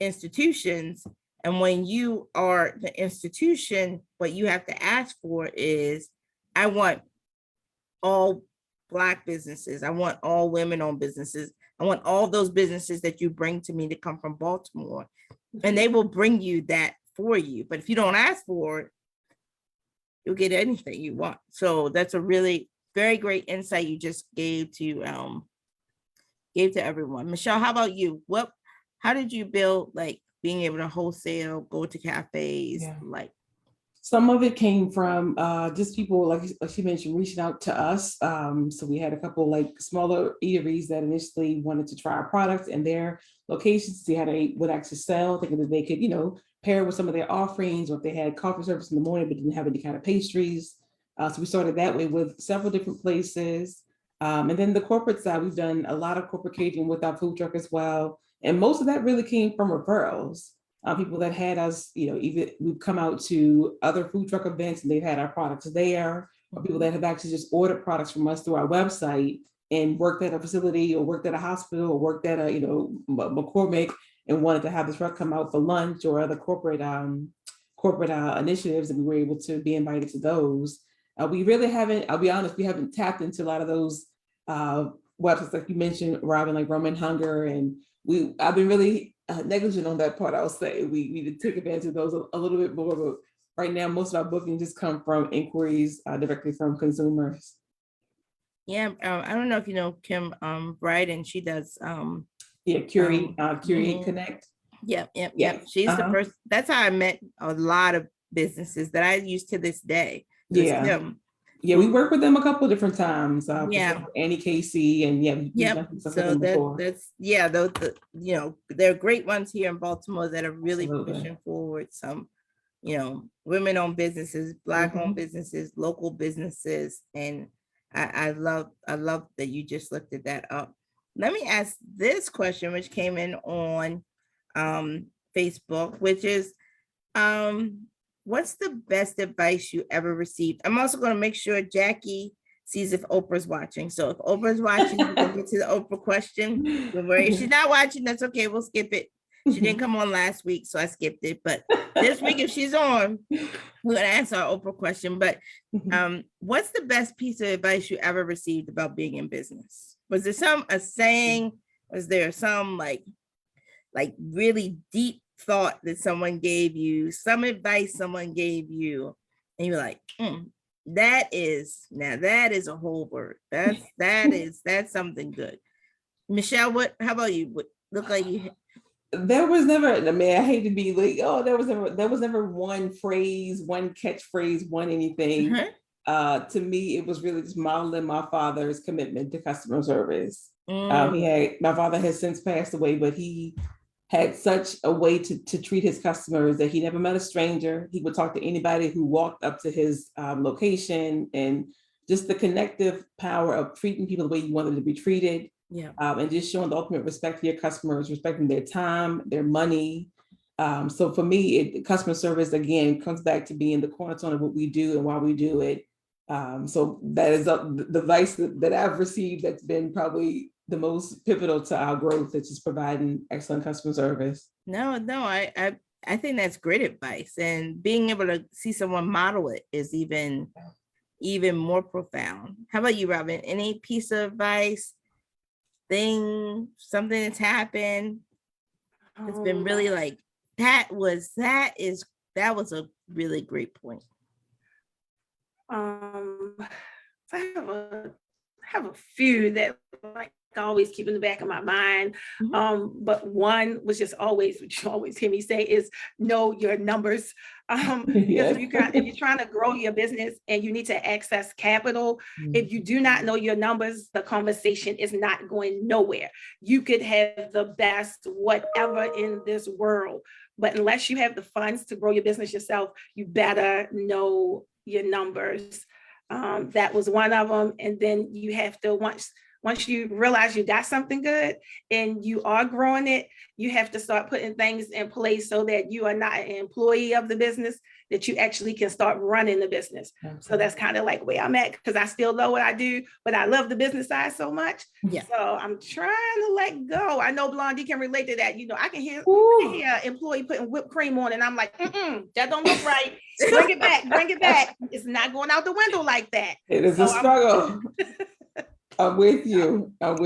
institutions. And when you are the institution, what you have to ask for is, I want all Black businesses. I want all women-owned businesses. I want all those businesses that you bring to me to come from Baltimore. And they will bring you that for you. But if you don't ask for it, you'll get anything you want. So that's a really very great insight you just gave to everyone. Michelle, how about you? How did you build like being able to wholesale, go to cafes? Like, some of it came from just people, like she mentioned, reaching out to us. So we had a couple like smaller eateries that initially wanted to try our products in their locations, see how they would actually sell, thinking that they could, pair with some of their offerings, or if they had coffee service in the morning but didn't have any kind of pastries. So we started that way with several different places. And then the corporate side, we've done a lot of corporate catering with our food truck as well. And most of that really came from referrals. People that had us, even we've come out to other food truck events and they've had our products there, or people that have actually just ordered products from us through our website and worked at a facility or worked at a hospital or worked at a, McCormick and wanted to have this truck come out for lunch, or other corporate initiatives, and we were able to be invited to those. We really haven't, I'll be honest, we haven't tapped into a lot of those websites, like you mentioned, Robin, like Roman Hunger, and I've been really negligent on that part. I'll say we need to take advantage of those a little bit more, but right now most of our bookings just come from inquiries directly from consumers. I don't know if you know Kim Bryden. She does Curate Connect. Yep. She's the person. That's how I met a lot of businesses that I use to this day. We work with them a couple of different times. Annie Casey, and so that's there are great ones here in Baltimore that are really pushing forward some women-owned businesses, Black-owned businesses, local businesses, and I love that you just lifted that up. Let me ask this question, which came in on Facebook, which is what's the best advice you ever received? I'm also going to make sure Jackie sees if Oprah's watching. So if Oprah's watching, we'll get to the Oprah question. Don't worry. If she's not watching, that's okay. We'll skip it. She didn't come on last week, so I skipped it. But this week, if she's on, we're going to answer our Oprah question. But what's the best piece of advice you ever received about being in business? Was there a saying? Was there some like really deep thought that someone gave you, some advice someone gave you, and you're like, that is a whole word. That's something good. Michelle, how about you? What look like you? There was never, I hate to be like, there was never one phrase, one catchphrase, one anything. To me, it was really just modeling my father's commitment to customer service. My father has since passed away, but he had such a way to treat his customers that he never met a stranger. He would talk to anybody who walked up to his location, and just the connective power of treating people the way you want them to be treated. And just showing the ultimate respect for your customers, respecting their time, their money. So for me, customer service, again, comes back to being the cornerstone of what we do and why we do it. So that is the advice that I've received that's been probably the most pivotal to our growth, that's just providing excellent customer service. No, I think that's great advice. And being able to see someone model it is even more profound. How about you, Robin? Any piece of advice? Something that's happened, it's been really like that was a really great point. I have a few that like always keep in the back of my mind. But one was just always, which you always hear me say, is know your numbers. Because if you're trying to grow your business and you need to access capital, if you do not know your numbers, the conversation is not going nowhere. You could have the best whatever in this world, but unless you have the funds to grow your business yourself, you better know your numbers. That was one of them. And then you have to, once you realize you got something good and you are growing it, you have to start putting things in place so that you are not an employee of the business, that you actually can start running the business. Okay. So that's kind of like where I'm at, because I still love what I do, but I love the business side so much. Yeah. So I'm trying to let go. I know Blondie can relate to that. You know, I can hear an employee putting whipped cream on and I'm like, that don't look right. Bring it back, bring it back. It's not going out the window like that. It is a struggle. I'm with you. That's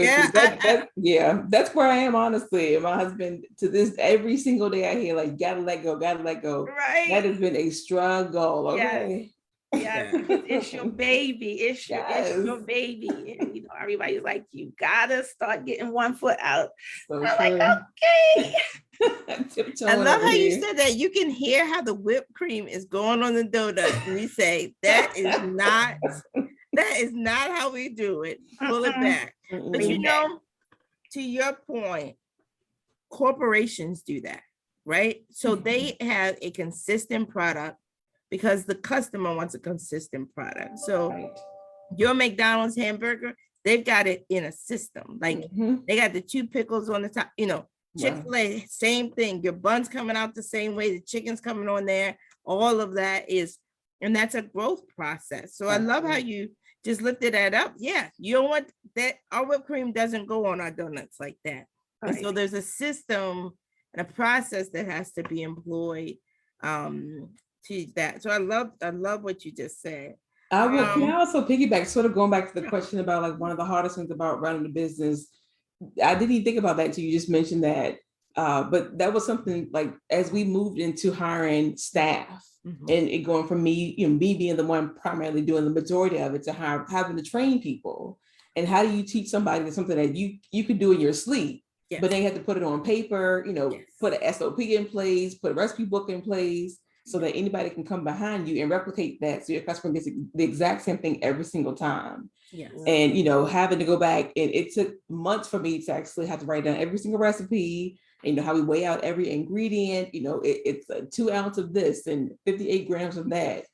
where I am, honestly. And my husband, to this, every single day I hear like, gotta let go. Right. That has been a struggle. Okay. Yes, it's your baby. It's your baby. And you know, everybody's like, you gotta start getting one foot out. So I'm like, okay. I love how you said that. You can hear how the whipped cream is going on the donut. And we say that is not how we do it. Pull it back. But you know, to your point, corporations do that, right? So they have a consistent product because the customer wants a consistent product. So your McDonald's hamburger, they've got it in a system. Like they got the 2 pickles on the top, you know, Chick-fil-A, same thing. Your bun's coming out the same way, the chicken's coming on there. All of that is, and that's a growth process. So I love how you just lifted that up. Yeah, you don't want that. Our whipped cream doesn't go on our donuts like that. Right. And so there's a system and a process that has to be employed to that. So I love what you just said. Can I also piggyback, sort of going back to the question about like one of the hardest things about running a business. I didn't even think about that till you just mentioned that. But that was something like as we moved into hiring staff and it going from me, you know, me being the one primarily doing the majority of it to having to train people. And how do you teach somebody something that you could do in your sleep, but then you have to put it on paper, you know, put an SOP in place, put a recipe book in place so that anybody can come behind you and replicate that. So your customer gets the exact same thing every single time. Yes. And, you know, having to go back, and it took months for me to actually have to write down every single recipe, and, you know, how we weigh out every ingredient, you know, it's a 2 ounce of this and 58 grams of that.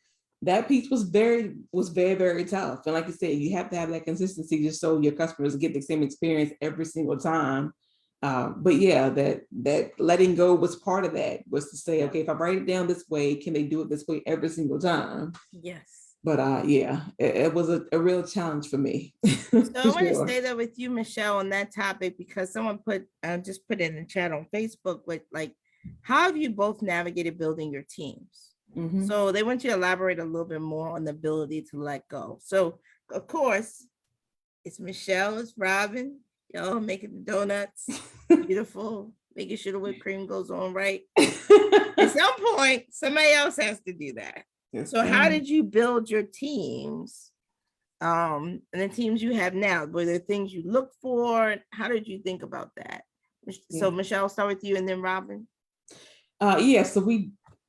That piece was very, very tough. And like you said, you have to have that consistency just so your customers get the same experience every single time. But yeah, that letting go was part of that, was to say, okay, if I write it down this way, can they do it this way every single time? Yes. But it was a real challenge for me. So I want to stay there with you, Michelle, on that topic, because someone just put it in the chat on Facebook with like, how have you both navigated building your teams? So they want you to elaborate a little bit more on the ability to let go. So of course, it's Michelle, it's Robin, y'all making the donuts, beautiful, making sure the whipped cream goes on right. At some point, somebody else has to do that. So how did you build your teams and the teams you have now? Were there things you look for? How did you think about that? So Michelle, I'll start with you and then Robin. So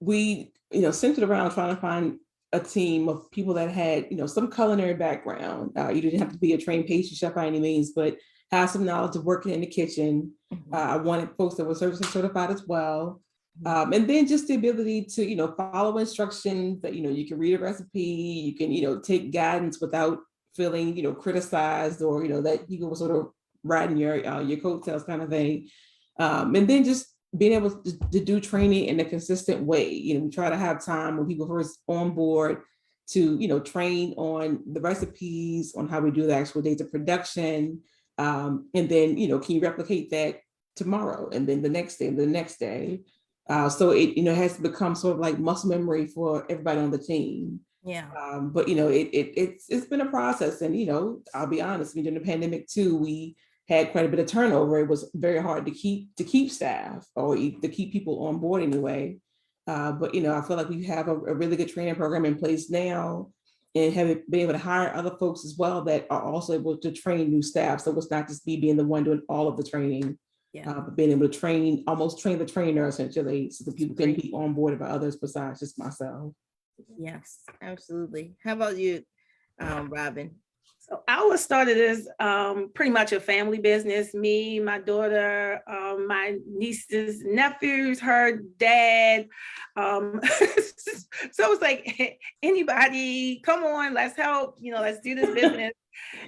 we centered around trying to find a team of people that had, you know, some culinary background. You didn't have to be a trained pastry chef by any means, but have some knowledge of working in the kitchen. I wanted folks that were service certified as well. And then just the ability to, you know, follow instructions, that, you know, you can read a recipe, you can, you know, take guidance without feeling, you know, criticized, or, you know, that you can sort of riding your coattails kind of thing. And then just being able to do training in a consistent way. You know, we try to have time when people first on board to, you know, train on the recipes, on how we do the actual days of production. And then, you know, can you replicate that tomorrow and then the next day and the next day? So it, you know, has to become sort of like muscle memory for everybody on the team. Yeah. But you know, it's been a process, and you know, I'll be honest, during the pandemic too, we had quite a bit of turnover. It was very hard to keep staff, or to keep people on board anyway. But you know, I feel like we have a really good training program in place now. and being able to hire other folks as well that are also able to train new staff. So it's not just me being the one doing all of the training, but being able to almost train the trainer essentially, so that people can be onboarded by others besides just myself. Yes, absolutely. How about you, Robin? So ours started as pretty much a family business. Me, my daughter, my nieces, nephews, her dad. So it's like, anybody, come on, let's help, let's do this business.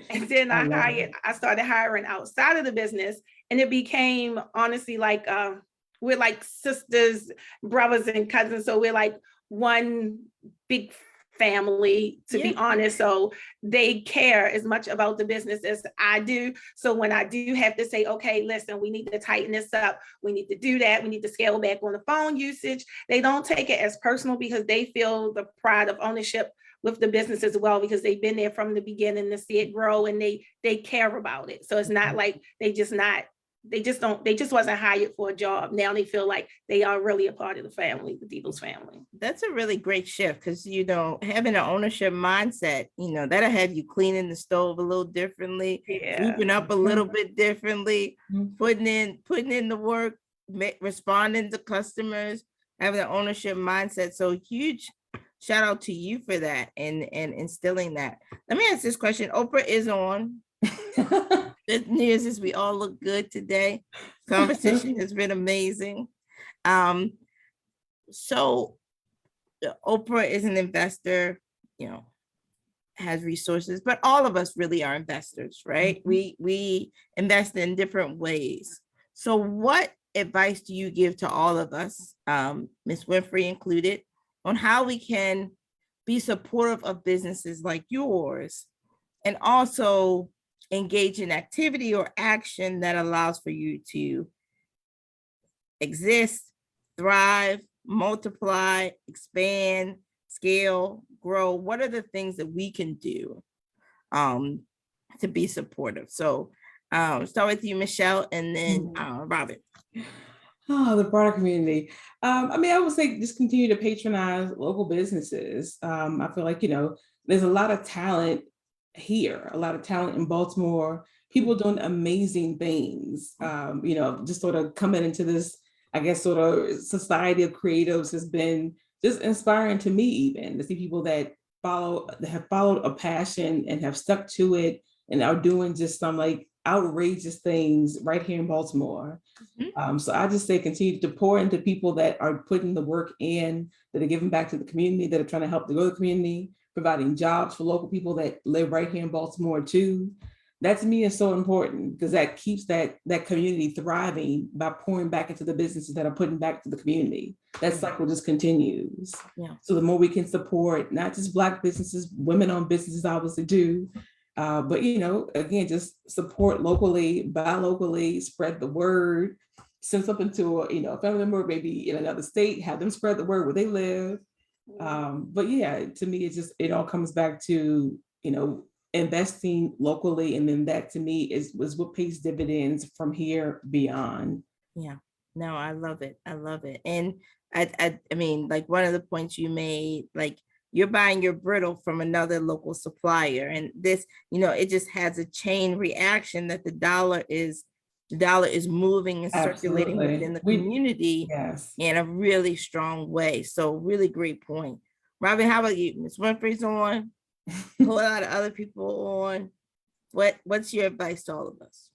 And then I started hiring outside of the business, and it became honestly like we're like sisters, brothers, and cousins. So we're like one big family, to be honest. So they care as much about the business as I do. So when I do have to say, okay, listen, we need to tighten this up, we need to do that, we need to scale back on the phone usage, they don't take it as personal, because they feel the pride of ownership with the business as well, because they've been there from the beginning to see it grow, and they care about it. So it's not like they just wasn't hired for a job. Now they feel like they are really a part of the family, the Deedles family. That's a really great shift, because having an ownership mindset, that'll have you cleaning the stove a little differently, sweeping up a little bit differently, putting in the work, responding to customers, having an ownership mindset. So huge shout out to you for that and instilling that. Let me ask this question. Oprah is on. Good news is we all look good today. Conversation has been amazing. So Oprah is an investor, has resources, but all of us really are investors, right? We invest in different ways. So what advice do you give to all of us, Ms. Winfrey included, on how we can be supportive of businesses like yours, and also engage in activity or action that allows for you to exist, thrive, multiply, expand, scale, grow? What are the things that we can do to be supportive? So start with you, Michelle, and then Robin. Oh, the broader community. I would say just continue to patronize local businesses. I feel like, there's a lot of talent here, a lot of talent in Baltimore, people doing amazing things. Just sort of coming into this, I guess, sort of society of creatives has been just inspiring to me, even to see people that have followed a passion and have stuck to it and are doing just some like outrageous things right here in Baltimore. So I just say continue to pour into people that are putting the work in, that are giving back to the community, that are trying to help the other community, providing jobs for local people that live right here in Baltimore too. That to me is so important, because that keeps that community thriving by pouring back into the businesses that are putting back to the community. That cycle just continues. Yeah. So the more we can support not just Black businesses, women-owned businesses obviously do, but again, just support locally, buy locally, spread the word, send something to a family member maybe in another state, have them spread the word where they live. But yeah, to me, it all comes back to investing locally, and then that to me is what pays dividends from here beyond. Yeah, no, I love it. And I mean, like one of the points you made, like you're buying your brittle from another local supplier, and this, it just has a chain reaction that the dollar is moving and circulating within the community in a really strong way. So really great point. Robin, how about you? Ms. Winfrey's on, a whole lot of other people on. What's your advice to all of us?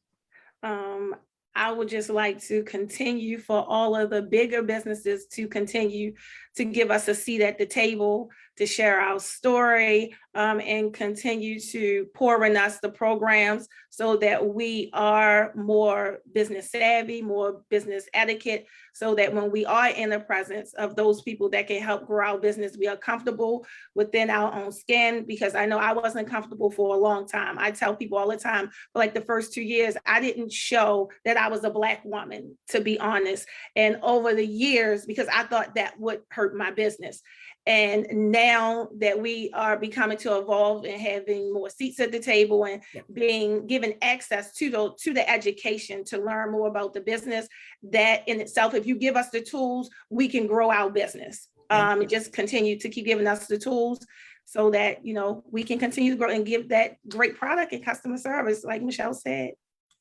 I would just like to continue for all of the bigger businesses to continue to give us a seat at the table, to share our story, and continue to pour in us the programs so that we are more business savvy, more business etiquette, so that when we are in the presence of those people that can help grow our business, we are comfortable within our own skin. Because I know I wasn't comfortable for a long time. I tell people all the time, for like the first 2 years, I didn't show that I was a Black woman, to be honest. And over the years, because I thought that would hurt my business. And now that we are becoming to evolve and having more seats at the table and being given access to the education to learn more about the business, that in itself, if you give us the tools, we can grow our business. Just continue to keep giving us the tools so that, we can continue to grow and give that great product and customer service, like Michelle said.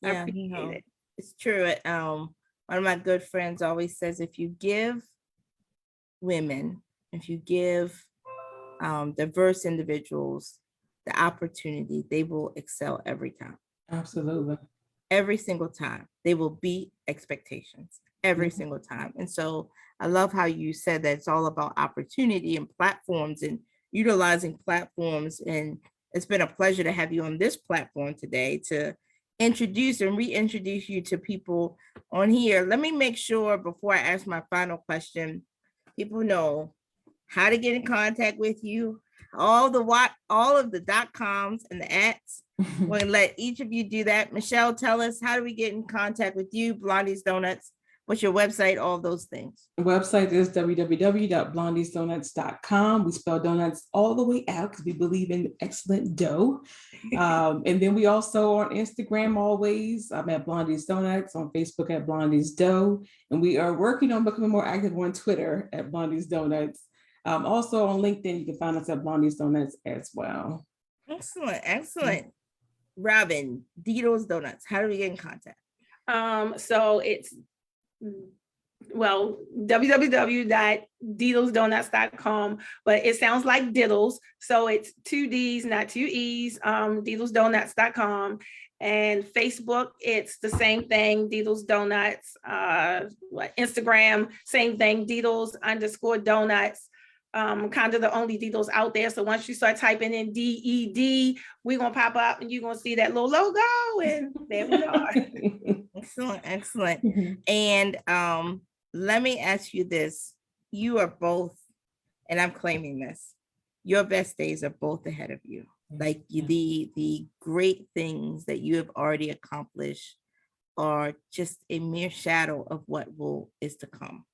I Yeah, appreciate it. it's true. One of my good friends always says, if you give women, if you give diverse individuals the opportunity, they will excel every time. Absolutely. Every single time. They will beat expectations every single time. And so I love how you said that it's all about opportunity and platforms and utilizing platforms. And it's been a pleasure to have you on this platform today to introduce and reintroduce you to people on here. Let me make sure before I ask my final question, people know how to get in contact with you, all of the .coms and the ats. We're going to let each of you do that. Michelle, tell us, how do we get in contact with you, Blondie's Donuts? What's your website? All those things. The website is www.blondiesdonuts.com. We spell donuts all the way out because we believe in excellent dough. And then we also on Instagram always. I'm at Blondie's Donuts, on Facebook at Blondie's Dough. And we are working on becoming more active on Twitter at Blondie's Donuts. Also on LinkedIn, you can find us at Blondie's Donuts as well. Excellent. Robin, Dito's Donuts, how do we get in contact? So it's, www.diddlesdonuts.com, but it sounds like diddles. So it's 2 D's, not 2 E's, diddlesdonuts.com. And Facebook, it's the same thing, Diddles Donuts. Instagram, same thing, Diddles_donuts. Kind of the only Diddles out there. So once you start typing in DED, we're gonna pop up and you're gonna see that little logo, and there we are. Excellent. And let me ask you this. You are both, and I'm claiming this, your best days are both ahead of you. Like the great things that you have already accomplished are just a mere shadow of what is to come.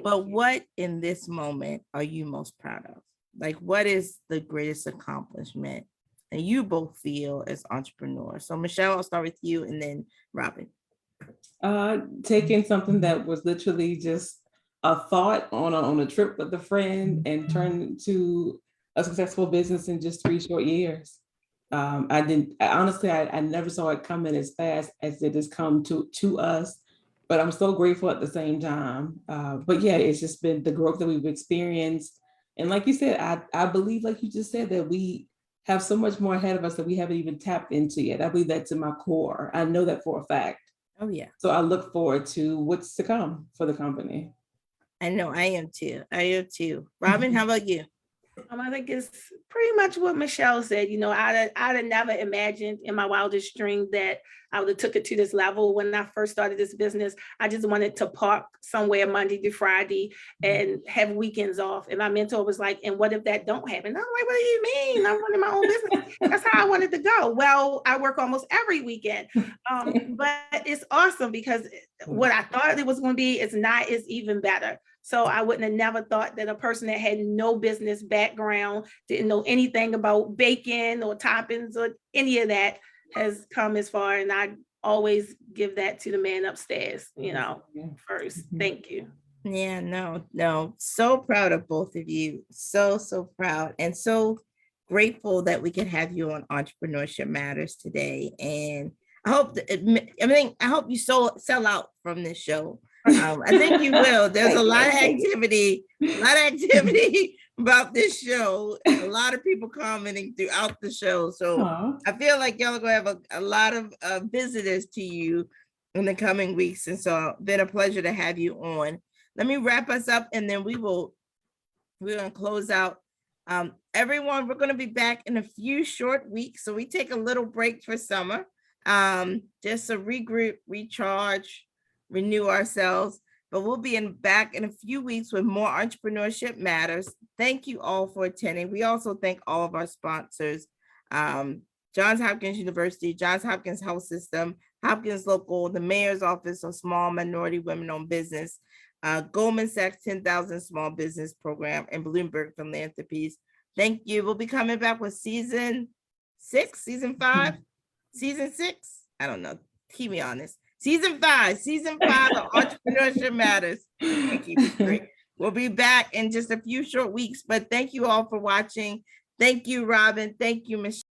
But what in this moment are you most proud of? Like, what is the greatest accomplishment and you both feel as entrepreneurs? So Michelle, I'll start with you and then Robin. Taking something that was literally just a thought on a trip with a friend and turned into a successful business in just 3 short years. I never saw it coming as fast as it has come to us. But I'm so grateful at the same time. But yeah, it's just been the growth that we've experienced. And like you said, I believe, like you just said, that we have so much more ahead of us that we haven't even tapped into yet. I believe that to my core. I know that for a fact. Oh, yeah. So I look forward to what's to come for the company. I know, I am too. Robin, how about you? I think it's pretty much what Michelle said. I'd have never imagined in my wildest dream that I would have took it to this level. When I first started this business, I just wanted to park somewhere Monday to Friday and have weekends off. And my mentor was like, and what if that don't happen? I'm like, what do you mean? I'm running my own business. That's how I wanted to go. Well, I work almost every weekend. But it's awesome because what I thought it was going to be is even better. So I wouldn't have never thought that a person that had no business background, didn't know anything about baking or toppings or any of that, has come as far. And I always give that to the man upstairs, first. Thank you. Yeah, no. So proud of both of you. So proud and so grateful that we could have you on Entrepreneurship Matters today. And I hope you sell out from this show. I think you will. There's a lot of activity about this show. A lot of people commenting throughout the show. So I feel like y'all are going to have a lot of visitors to you in the coming weeks. And so it's been a pleasure to have you on. Let me wrap us up and then we're going to close out. Everyone, we're going to be back in a few short weeks. So we take a little break for summer, just to regroup, recharge, renew ourselves, but we'll be back in a few weeks with more Entrepreneurship Matters. Thank you all for attending. We also thank all of our sponsors, Johns Hopkins University, Johns Hopkins Health System, Hopkins Local, the Mayor's Office of Small Minority Women-Owned Business, Goldman Sachs 10,000 Small Business Program, and Bloomberg Philanthropies. Thank you. We'll be coming back with season 6, season 5, season 6. I don't know. Keep me honest. Season 5 of Entrepreneurship Matters. We'll be back in just a few short weeks, but thank you all for watching. Thank you, Robin. Thank you, Michelle.